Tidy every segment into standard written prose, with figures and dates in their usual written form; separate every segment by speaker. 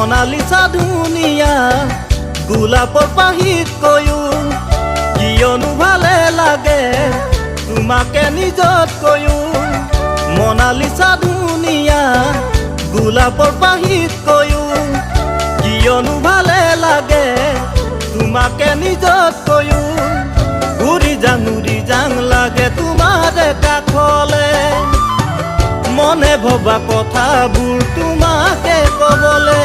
Speaker 1: মনালিসা ধুনিয়া গোলাপৰ পাহিতকৈও কিয়নো ভালে লাগে তোমাকে নিজতকৈও মনালিসা ধুনিয়া গোলাপৰ পাহিতকৈও কিয়নো ভালে লাগে তোমাকে নিজতকৈও উৰি যাং লাগে তোমাৰ কাষলে মনে ভবা কথাবোৰ তোমাকে কবলে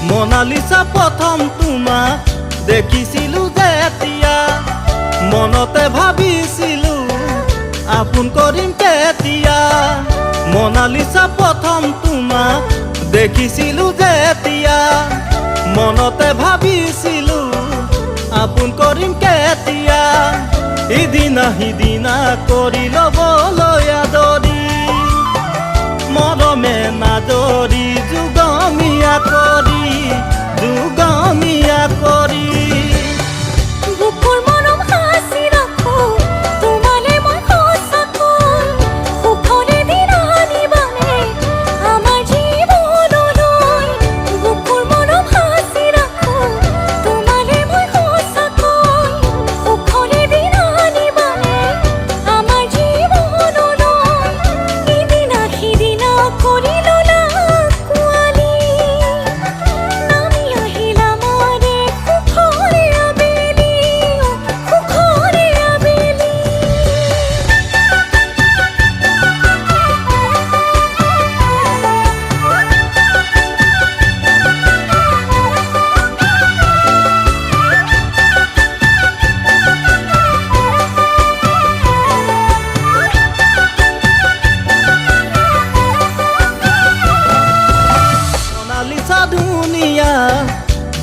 Speaker 1: মনালিসা প্ৰথম তোমাক দেখিছিলো যেতিয়া মনতে ভাবিছিলো আপোন কৰিম কেতিয়া মনালিসা প্ৰথম তোমাক দেখিছিলো যেতিয়া মনতে ভাবিছিলো আপোন কৰিম কেতিয়া সিদিনা কৰি ল'বলৈ আদৰি মৰমে নাদৰি যুগমীয়া কৰি
Speaker 2: বুকুৰ মৰম সাঁচি ৰাখো তোমালে মই সঁচাকৈ সুখৰে দিন আনিবানে আমাৰ জীৱনলৈ বুকুৰ মৰম সাঁচি ৰাখো তোমালে মই সঁচাকৈ সুখৰে দিন আনিবানে আমাৰ জীৱনলৈ সিদিনা কৰি ল'লা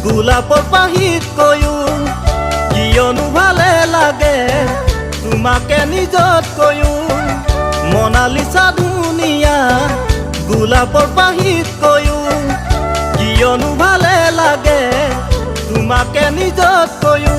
Speaker 1: গোলাপৰ পাহিতকৈও কিয়নো ভালে লাগে তোমাকে নিজতকৈও মনালিসা ধুনিয়া গোলাপৰ পাহিতকৈও কিয়নো ভালে লাগে তোমাকে নিজতকৈও